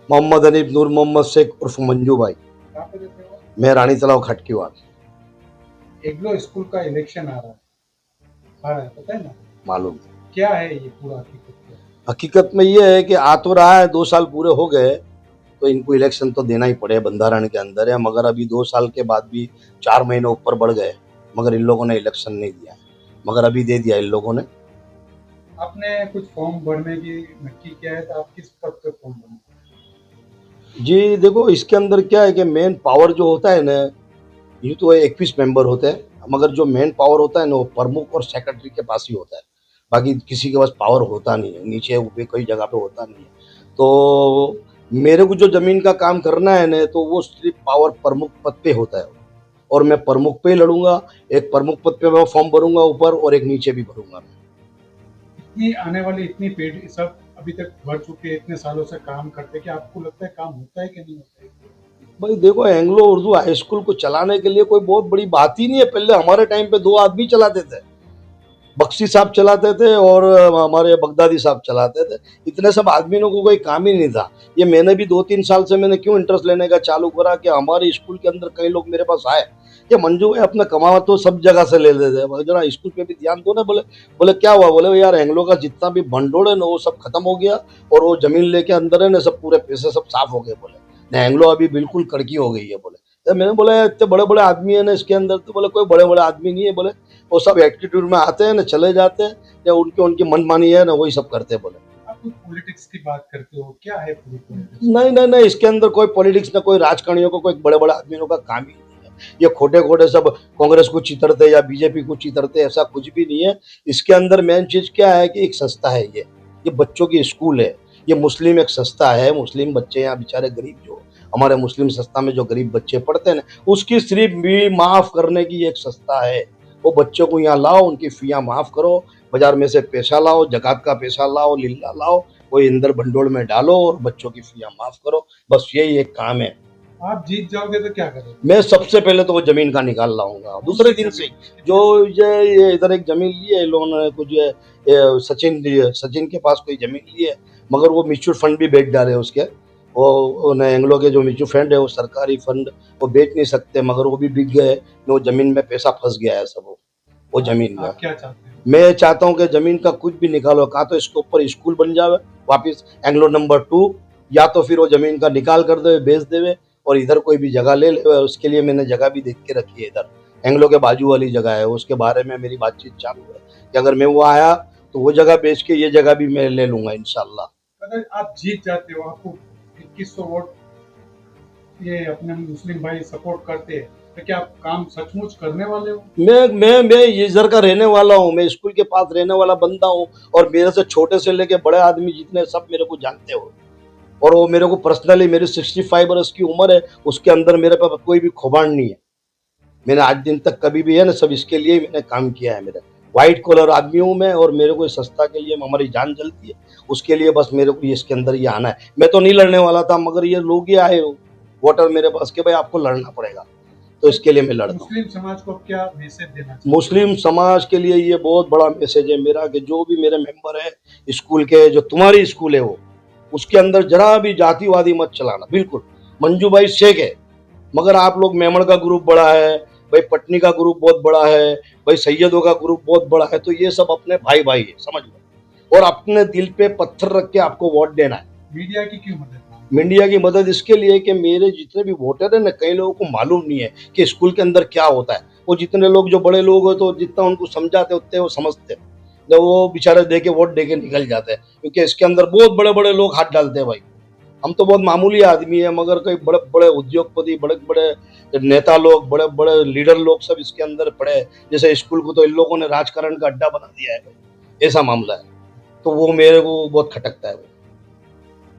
मोहम्मद हनीफ नूर मोहम्मद शेख उर्फ मंजू भाई। कहाँ पे रहते हो? मैं रानी तालाब खटकीवाल। एग्लो स्कूल का इलेक्शन आ रहा है पता है ना? मालूम। क्या है ये पूरा हकीकत क्या है? हकीकत में ये है कि आ तो रहा है, 2 साल पूरे हो गए, तो इनको इलेक्शन तो देना ही पड़े, बंधारण के अंदर है। मगर अभी 2 साल के बाद भी 4 महीने ऊपर बढ़ गए, मगर इन लोगों ने इलेक्शन नहीं दिया है। मगर अभी दे दिया इन लोगों ने। आपने कुछ फॉर्म भरने की नक्की किया है तो आप किस पद पे फॉर्म भरें? जी देखो, इसके अंदर क्या है कि मेन पावर जो होता है ना, ये तो 21 मेंबर होते हैं, मगर जो मेन पावर होता है ना वो प्रमुख और सेक्रेटरी के पास ही होता है। बाकी किसी के पास पावर होता नहीं है, नीचे ऊपर कोई जगह पे होता नहीं है। तो मेरे को जो जमीन का काम करना है ना, तो वो सिर्फ पावर प्रमुख पद पे होता है, और मैं प्रमुख पे ही लड़ूंगा। एक प्रमुख पद पे मैं फॉर्म भरूंगा ऊपर, और एक नीचे भी भरूंगा। इतनी आने वाली इतनी पीढ़ी सब अभी तक भर चुके हैं, इतने सालों से काम करते हैं कि आपको लगता है काम होता है कि नहीं होता है? भाई देखो, एंग्लो उर्दू हाई स्कूल को चलाने के लिए कोई बहुत बड़ी बात ही नहीं है। पहले हमारे टाइम पे 2 आदमी चलाते थे, बख्शी साहब चलाते थे और हमारे बगदादी साहब चलाते थे। इतने सब आदमियों को कोई काम ही नहीं था। ये मैंने भी 2-3 साल से मैंने क्यों इंटरेस्ट लेने का चालू करा कि हमारे स्कूल के अंदर कई लोग मेरे पास आए कि मंजू भाई अपना कमावा तो सब जगह से ले लेते हैं, जरा स्कूल पे भी ध्यान दो ना। बोले बोले क्या हुआ? बोले यार एंग्लो का जितना भी भंडोड़ है ना वो सब खत्म हो गया, और वो जमीन लेके अंदर है ना सब पूरे पैसे सब साफ हो गए। बोले ना एंग्लो अभी बिल्कुल कड़की हो गई है। बोले तो मैंने बोला यार इतने बड़े बड़े आदमी है ना इसके अंदर, तो बोले कोई बड़े बड़े आदमी नहीं है। बोले वो सब एटीट्यूड में आते हैं ना चले जाते हैं, या उनकी उनकी मनमानी है ना वही सब करते हैं। बोले आप कुछ पॉलिटिक्स की बात करते हो, क्या है पूरी पॉलिटिक्स? नहीं नहीं नहीं, इसके अंदर कोई पॉलिटिक्स ना कोई राजकारणियों को कोई बड़े बड़े आदमियों का काम ही नहीं है। ये खोटे खोटे सब कांग्रेस को चितरते या बीजेपी को चितरते, ऐसा कुछ भी नहीं है। इसके अंदर मेन चीज क्या है कि एक संस्था है, ये बच्चों की स्कूल है। ये मुस्लिम एक संस्था है, मुस्लिम बच्चे यहाँ बेचारे गरीब जो हमारे मुस्लिम संस्था में जो गरीब बच्चे पढ़ते हैं ना, उसकी सिर्फ भी माफ करने की एक संस्था है। वो बच्चों को यहाँ लाओ, उनकी फीयाँ माफ करो, बाजार में से पैसा लाओ, जकात का पैसा लाओ, लिल्ला लाओ, कोई इंदर भंडोल में डालो और बच्चों की फीयां माफ करो। बस यही एक काम है। आप जीत जाओगे तो क्या करोगे? मैं सबसे पहले तो वो जमीन का निकाल लाऊंगा दूसरे दिन से। जो ये इधर एक जमीन ली है इन लोगों ने, कुछ ये सचिन के पास कोई जमीन ली है, मगर वो म्यूचुअल फंड भी बेच डाले उसके। वो एंग्लो के जो म्यूचुअल फंड है वो सरकारी फंड, वो बेच नहीं सकते, मगर वो भी बिक गए। वो जमीन में पैसा फंस गया है सब वो जमीन में। आप क्या चाहते हैं? मैं चाहता हूं कि जमीन का कुछ भी निकालो, कहा तो इसके ऊपर स्कूल बन जावे वापिस एंग्लो नंबर 2, या तो फिर वो जमीन का निकाल कर दे बेच देवे, और इधर कोई भी जगह ले ले। उसके लिए मैंने जगह भी देख के रखी है, इधर एंग्लो के बाजू वाली जगह है, उसके बारे में मेरी बातचीत चालू है कि अगर मैं वो आया तो वो जगह बेच के ये जगह भी मैं ले लूंगा इंशाल्लाह। अगर आप जीत जाते हो, आपको 2100 वोट ये अपने मुस्लिम भाई सपोर्ट करते हैं, तो क्या आप काम सचमुच करने वाले हो? मैं इधर का रहने वाला हूँ, मैं स्कूल के पास रहने वाला बंदा हूँ, और मेरे से छोटे से लेके बड़े आदमी जितने सब मेरे को जानते हो। और वो मेरे को पर्सनली, मेरी 65 वर्ष की उम्र है, उसके अंदर मेरे पास कोई भी खुबान नहीं है। मैंने आज दिन तक कभी भी है ना सब इसके लिए ही मैंने काम किया है। मेरा व्हाइट कॉलर आदमी हूँ मैं, और मेरे को इस संस्था के लिए हमारी जान जलती है, उसके लिए बस मेरे को इसके अंदर ही आना है। मैं तो नहीं लड़ने वाला था, मगर ये लोग ही आए हो वोटर मेरे पास के भाई आपको लड़ना पड़ेगा, तो इसके लिए मैं लड़ता हूँ। मुस्लिम समाज को आप क्या मैसेज देना चाहते मुस्लिम समाज के लिए ये बहुत बड़ा मैसेज है मेरा कि जो भी मेरे मेंबर है स्कूल के, जो तुम्हारी स्कूल है वो, उसके अंदर जरा भी जातिवादी मत चलाना। बिल्कुल मंजू भाई शेख है, मगर आप लोग मेमण का ग्रुप बड़ा है, भाई पटनी का ग्रुप बहुत बड़ा है, भाई सैयदों का ग्रुप बहुत बड़ा है, तो ये सब अपने भाई भाई है, समझ लो। और अपने दिल पे पत्थर रख के आपको वोट देना है। हैं? मीडिया की क्यों मदद मांगते मीडिया की मदद इसके लिए कि मेरे जितने भी वोटर है ना, कई लोगों को मालूम नहीं है कि स्कूल के अंदर क्या होता है। वो जितने लोग जो बड़े लोग हो तो जितना उनको समझाते उतने वो समझते हैं, जब वो बेचारे दे के वोट दे के निकल जाते हैं, क्योंकि इसके अंदर बहुत बड़े बड़े लोग हाथ डालते हैं भाई। हम तो बहुत मामूली आदमी है, मगर कई बड़े बड़े उद्योगपति, बड़े बड़े नेता लोग, बड़े बड़े लीडर लोग सब इसके अंदर पड़े हैं। जैसे स्कूल को तो इन लोगों ने राजकारण का अड्डा बना दिया है भाई, ऐसा मामला है। तो वो मेरे को बहुत खटकता है।